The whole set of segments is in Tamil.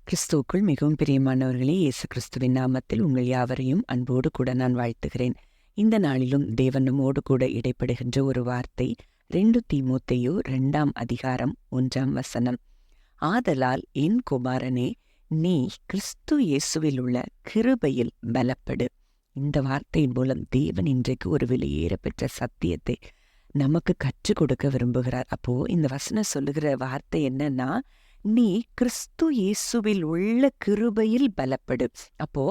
கிறிஸ்துவுக்குள் மிகவும் பிரியமானவர்களே, இயேசு கிறிஸ்துவின் நாமத்தில் உங்கள் யாவரையும் அன்போடு கூட நான் வாழ்த்துகிறேன். இந்த நாளிலும் தேவன் நம்மோடு கூட இடைப்படுகின்ற ஒரு வார்த்தை 2 தீமோத்தேயு 2ஆம் அதிகாரம் 1ஆம் வசனம். ஆதலால் என் குமாரனே, நீ கிறிஸ்து இயேசுவில் உள்ள கிருபையில் பலப்படு. இந்த வார்த்தையின் மூலம் தேவன் இன்றைக்கு ஒரு வெளியேற பெற்ற சத்தியத்தை நமக்கு கற்றுக் கொடுக்க விரும்புகிறார். அப்போ இந்த வசனம் சொல்லுகிற வார்த்தை என்னன்னா, நீ கிறிஸ்து இயேசுவில் உள்ள கிருபையில் பலப்படு. அப்போ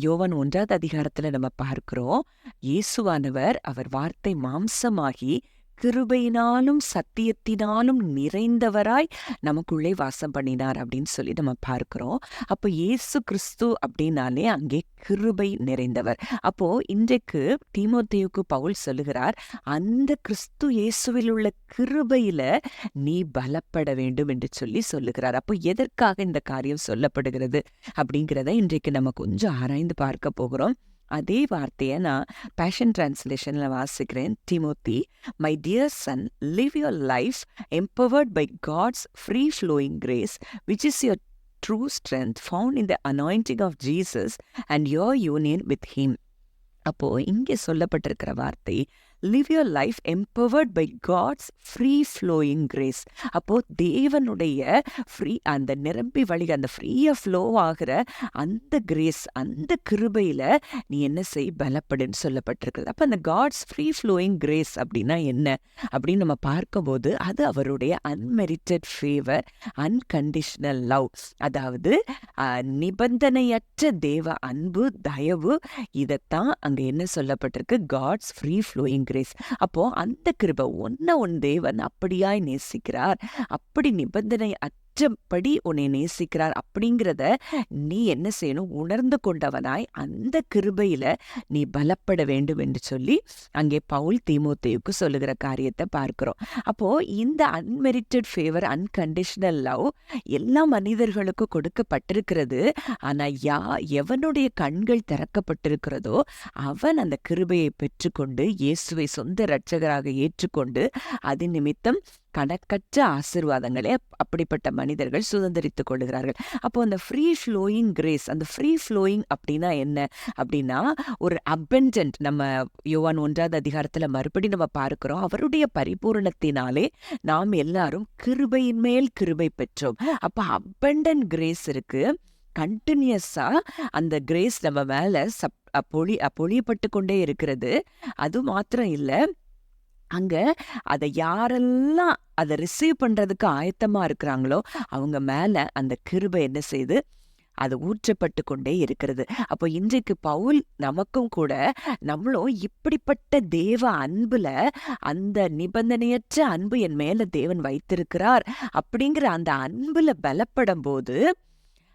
யோவான் 1ஆவது அதிகாரத்துல நம்ம பார்க்கிறோம், இயேசுவானவர் அவர் வார்த்தை மாம்சமாகி கிருபையினாலும் சத்தியத்தினாலும் நிறைந்தவராய் நமக்குள்ளே வாசம் பண்ணினார் அப்படின்னு சொல்லி நம்ம பார்க்கிறோம். அப்போ இயேசு கிறிஸ்து அப்படின்னாலே அங்கே கிருபை நிறைந்தவர். அப்போ இன்றைக்கு தீமோத்தேயுக்கு பவுல் சொல்லுகிறார், அந்த கிறிஸ்து இயேசுவில் உள்ள கிருபையில நீ பலப்பட வேண்டும் என்று சொல்லி சொல்லுகிறார். அப்போ எதற்காக இந்த காரியம் சொல்லப்படுகிறது அப்படிங்கிறத இன்றைக்கு நம்ம கொஞ்சம் ஆராய்ந்து பார்க்க போகிறோம். அதே வார்த்தையை நான் பேஷன் டிரான்ஸ்லேஷன்ல வாசிக்கிறேன். Timothy, my dear son, live your life empowered by God's free flowing grace, which is your true strength found in the anointing of Jesus and your union with him. அப்போ இங்கே சொல்லப்பட்டிருக்கிற வார்த்தை, live your life empowered by God's free flowing grace. அப்போ தேவனுடைய அந்த நிரம்பி வழிக அந்த ஃப்ரீயா ஃப்ளோ ஆகிற அந்த கிரேஸ், அந்த கிருபையில நீ என்ன செய், பலப்படுன்னு சொல்லப்பட்டிருக்குது. அப்போ அந்த காட்ஸ் ஃப்ரீ ஃப்ளோயிங் கிரேஸ் அப்படின்னா என்ன அப்படின்னு நம்ம பார்க்கும்போது, அது அவருடைய அன்மெரிட்டட் ஃபேவர், அன்கண்டிஷனல் லவ், அதாவது நிபந்தனையற்ற தேவ அன்பு, தயவு, இதைத்தான் அங்க என்ன சொல்லப்பட்டிருக்கு, காட்ஸ் ஃப்ரீ ஃப்ளோயிங் கிரேஸ். அப்போ அந்த கிருபை உன் தேவன் அப்படியாய் நேசிக்கிறார், அப்படி நிபந்தனை அற்றபடி உன்னை நேசிக்கிறார் அப்படிங்கிறத நீ என்ன செய்யணும், உணர்ந்து கொண்டவனாய் அந்த கிருபையில நீ பலப்பட வேண்டும் என்று சொல்லி அங்கே பவுல் தீமோத்தேயுக்கு சொல்லுகிற காரியத்தை பார்க்கிறோம். அப்போ இந்த அன்மெரிட்டட் ஃபேவர், அன்கண்டிஷனல் லவ் எல்லா மனிதர்களுக்கும் கொடுக்கப்பட்டிருக்கிறது. ஆனா எவனுடைய கண்கள் திறக்கப்பட்டிருக்கிறதோ அவன் அந்த கிருபையை பெற்றுக்கொண்டு இயேசுவை சொந்த இரட்சகராக ஏற்றுக்கொண்டு அது நிமித்தம் கணக்கற்ற ஆசீர்வாதங்களை அப்படிப்பட்ட மனிதர்கள் சுதந்திரித்துக் கொள்கிறார்கள். அப்போ அந்த ஃப்ரீ ஃப்ளோயிங் கிரேஸ், அந்த ஃப்ரீ ஃப்ளோயிங் அப்படின்னா என்ன அப்படின்னா, ஒரு அபண்டன்ட், நம்ம யோவான் 1ஆவது அதிகாரத்துல மறுபடி நம்ம பார்க்கிறோம், அவருடைய பரிபூரணத்தினாலே நாம் எல்லாரும் கிருபையின் மேல் கிருபை பெற்றோம். அப்ப அபண்டன்ட் கிரேஸ் இருக்கு, கண்டினியூஸா அந்த கிரேஸ் நம்ம மேல பொழியப்பட்டு கொண்டே இருக்கிறது. அது மாத்திரம் இல்ல, அங்க அதை யாரெல்லாம் அதை ரிசீவ் பண்றதுக்கு ஆயத்தமா இருக்கிறாங்களோ அவங்க மேல அந்த கிருபை என்ன செய்து அது ஊற்றப்பட்டு கொண்டே இருக்கிறது. அப்போ இன்றைக்கு பவுல் நமக்கும் கூட, நம்மளும் இப்படிப்பட்ட தேவ அன்புல, அந்த நிபந்தனையற்ற அன்பு என் மேல தேவன் வைத்திருக்கிறார் அப்படிங்கிற அந்த அன்புல பலப்படும் போது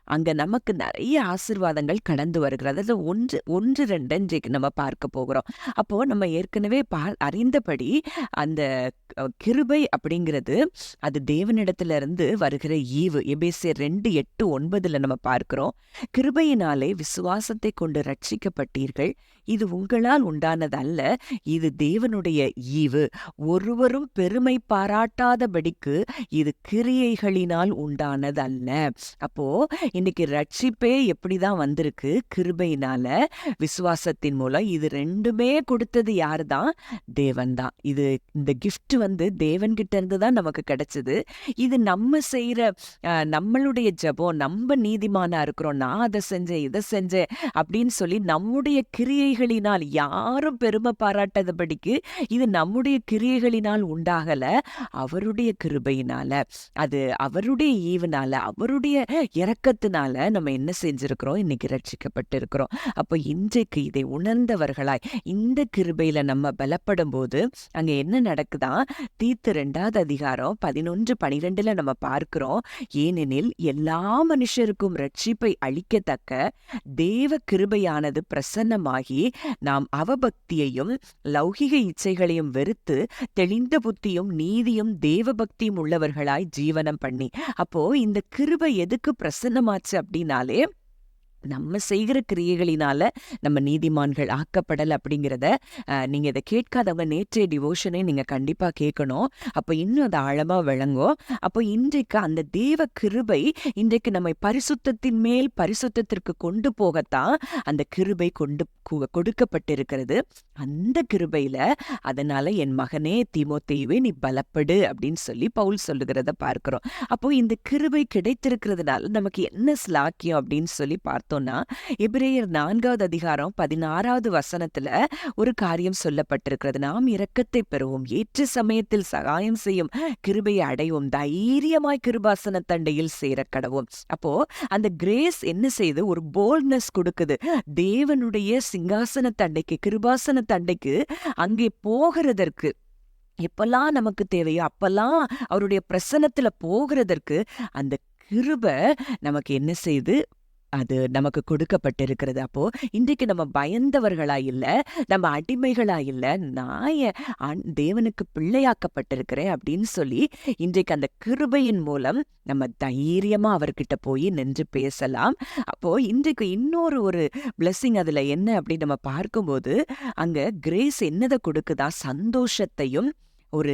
அங்க நமக்கு நிறைய ஆசீர்வாதங்கள் கடந்து வருகிறது. அதாவது ஒன்று ரெண்டு இன்றைக்கு நம்ம பார்க்க போகிறோம். அப்போ நம்ம ஏற்கனவே அறிந்தபடி அந்த கிருபை அப்படிங்கிறது அது தேவனிடத்துல இருந்து வருகிற ஈவு. எபேசியர் 2:8-9 நம்ம பார்க்கிறோம், கிருபையினாலே விசுவாசத்தை கொண்டு ரட்சிக்கப்பட்டீர்கள், இது உங்களால் உண்டானதல்ல, இது தேவனுடைய ஈவு, ஒருவரும் பெருமை பாராட்டாதபடிக்கு இது கிரியைகளினால் உண்டானதல்ல. அப்போ இன்னைக்கு ரட்சிப்பே எப்படிதான் வந்திருக்கு, கிருபையினால, விசுவாசத்தின் மூலம். இது ரெண்டுமே கொடுத்தது யாரு தான், தேவன் தான். இது இந்த கிஃப்ட் தேவன்கிட்ட இருந்து தான் நமக்கு கிடைச்சது. இது நம்ம செய்யற நம்மளுடைய ஜெபம், நம்ம நீதிமானா இருக்கிறோம், நான் அதை செஞ்சேன் இதை செஞ்சேன் அப்படின்னு சொல்லி நம்முடைய கிரியைகளினால் யாரும் பெருமை பாராட்டாதபடிக்கு இது நம்முடைய கிரியைகளினால் உண்டாகல, அவருடைய கிருபையினால, அது அவருடைய ஈவுனால, அவருடைய இரக்கத்தினால நம்ம என்ன செஞ்சிருக்கிறோம், இன்னைக்கு ரட்சிக்கப்பட்டு இருக்கிறோம். அப்போ இன்றைக்கு இதை உணர்ந்தவர்களாய் இந்த கிருபையில நம்ம பலப்படும் போது அங்க என்ன நடக்குதான், தீத்து 2ஆவது அதிகாரம் 11-12 நம்ம பார்க்கிறோம், ஏனெனில் எல்லா மனுஷருக்கும் ரட்சிப்பை அளிக்கத்தக்க தேவ கிருபையானது பிரசன்னமாகி நாம் அவபக்தியையும் லௌகிக இச்சைகளையும் வெறுத்து தெளிந்த புத்தியும் நீதியும் தேவ பக்தியும் உள்ளவர்களாய் ஜீவனம் பண்ணி. அப்போ இந்த கிருபை எதுக்கு பிரசன்னமாச்சு அப்படின்னாலே, நம்ம செய்கிற கிரியைகளினால நம்ம நீதிமான்கள் ஆக்கப்படல அப்படிங்கிறத நீங்க இதை கேட்காதவங்க நேற்றைய டிவோஷனை நீங்க கண்டிப்பா கேட்கணும். அப்போ இன்னும் அது ஆழமா விளங்கும். அப்போ இன்றைக்கு அந்த தேவ கிருபை இன்றைக்கு நம்மை பரிசுத்தத்தின் மேல் பரிசுத்தத்திற்கு கொண்டு போகத்தான் அந்த கிருபை கொடுக்கப்பட்டிருக்கிறது. அந்த கிருபையில அதனால என் மகனே தீமோத்தேயுவே நீ பலப்படு அப்படின்னு சொல்லி பவுல் சொல்லுகிறத பார்க்கிறோம். அப்போ இந்த கிருபை கிடைத்திருக்கிறதுனால நமக்கு என்ன ஸ்லாக்கியம் அப்படின்னு சொல்லி பார்த்தோம்னா, எபிரேயர் 4வது அதிகாரம் 16வது வசனத்துல ஒரு காரியம் சொல்லப்பட்டிருக்கிறது. நாம் இரக்கத்தை பெறுவோம், ஏற்ற சமயத்தில் சகாயம் செய்யும் கிருபையை அடைவோம், தைரியமாய் கிருபாசன தண்டையில் சேர கடவோம். அப்போ அந்த கிரேஸ் என்ன செய்யுது? ஒரு போல்ட்னஸ் கொடுக்குது. தேவனுடைய சிங்காசன தண்டைக்கு, கிருபாசன தண்டைக்கு அங்கே போகிறதற்கு எப்பெல்லாம் நமக்கு தேவையோ அப்பெல்லாம் அவருடைய பிரசன்னத்துல போகிறதற்கு அந்த கிருபை நமக்கு என்ன செய்யுது? அது நமக்கு கொடுக்கப்பட்டிருக்கிறது. அப்போ இன்றைக்கு நம்ம பயந்தவர்களா இல்ல, நம்ம அடிமைகளா இல்ல, நான் தேவனுக்கு பிள்ளையாக்கப்பட்டிருக்கிறேன் அப்படின்னு சொல்லி இன்றைக்கு அந்த கிருபையின் மூலம் நம்ம தைரியமா அவர்கிட்ட போய் நின்று பேசலாம். அப்போ இன்றைக்கு இன்னொரு ஒரு பிளெஸிங் அதுல என்ன அப்படின்னு நம்ம பார்க்கும்போது, அங்க கிரேஸ் என்னதை கொடுக்குதா? சந்தோஷத்தையும் ஒரு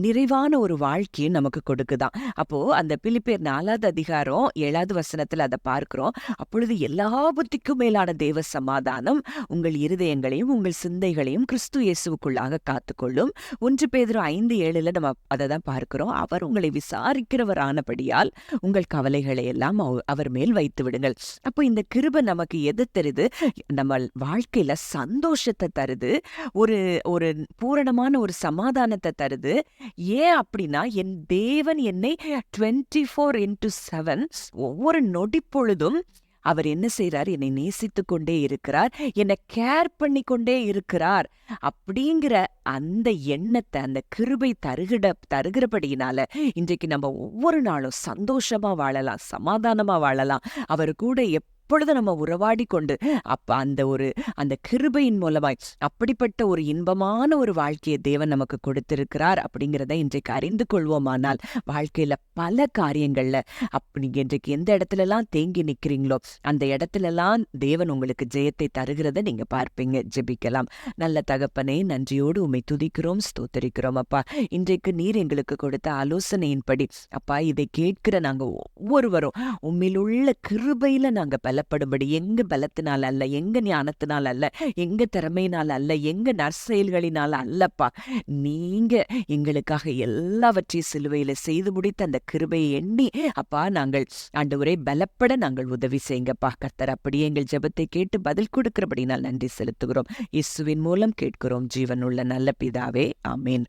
நிறைவான ஒரு வாழ்க்கையும் நமக்கு கொடுக்குதான். அப்போ அந்த பிலிப்பியர் 4வது அதிகாரம் 7வது வசனத்துல அதை பார்க்கிறோம். அப்பொழுது எல்லா புத்திக்கும் மேலான தேவ சமாதானம் உங்கள் இருதயங்களையும் உங்கள் சிந்தைகளையும் கிறிஸ்து இயேசுவுக்குள்ளாக காத்துக்கொள்ளும். 1 பேதுரு 5:7 நம்ம அதை தான் பார்க்கிறோம். அவர் உங்களை விசாரிக்கிறவர் ஆனபடியால் உங்கள் கவலைகளை எல்லாம் அவர் மேல் வைத்து விடுங்கள். அப்போ இந்த கிருபை நமக்கு எது தருது? நம்ம வாழ்க்கையில சந்தோஷத்தை தருது, ஒரு ஒரு பூரணமான ஒரு சமாதானத்தை தருது. ஏன் அப்படின்னா, என் தேவன் என்னை 24/7 ஒவ்வொரு நொடி பொழுதும் அவர் என்ன செய்றார்? என்னை நேசித்துக் கொண்டே இருக்கிறார், என்னை கேர் பண்ணி கொண்டே இருக்கிறார் அப்படிங்கிற அந்த எண்ணத்தை அந்த கிருபை தருகிறபடியினால இன்றைக்கு நம்ம ஒவ்வொரு நாளும் சந்தோஷமா வாழலாம், சமாதானமா வாழலாம். அவர் கூட எப்பொழுது நம்ம உறவாடி கொண்டு அப்ப அந்த கிருபையின் மூலமாய் அப்படிப்பட்ட ஒரு இன்பமான ஒரு வாழ்க்கையை தேவன் நமக்கு கொடுத்திருக்கிறார் அப்படிங்கிறத இன்றைக்கு அறிந்து கொள்வோமானால் வாழ்க்கையில பல காரியங்கள்ல நீங்க இன்றைக்கு எந்த இடத்துல எல்லாம் தேங்கி நிக்கிறீங்களோ அந்த இடத்துல எல்லாம் தேவன் உங்களுக்கு ஜெயத்தை தருகிறத நீங்க பார்ப்பீங்க. ஜெபிக்கலாம். நல்ல தகப்பனே, நன்றியோடு உம்மை துதிக்கிறோம், ஸ்தோத்தரிக்கிறோம். அப்பா, இன்றைக்கு நீர் எங்களுக்கு கொடுத்த ஆலோசனையின்படி அப்பா இதை கேட்கிற நாங்க ஒவ்வொருவரும் உம்மிலுள்ள கிருபையில நாங்க பலப்படும்படி, எங்க பலத்தினால் அல்ல, எங்க ஞானத்தினால் அல்ல, எங்க திறமையினால் அல்ல, எங்க நற்செயல்களினால் அல்லப்பா, நீங்க எங்களுக்காக எல்லாவற்றையும் சிலுவையில செய்து முடித்த அந்த கிருபையை எண்ணி அப்பா நாங்கள் ஆண்டவரே பலப்பட நாங்கள் உதவி செய்யுங்கப்பா. கர்த்தர் அப்படியே எங்கள் ஜெபத்தை கேட்டு பதில் கொடுக்கிறபடினால் நன்றி செலுத்துகிறோம். இயேசுவின் மூலம் கேட்கிறோம் ஜீவனுள்ள நல்ல பிதாவே, ஆமேன்.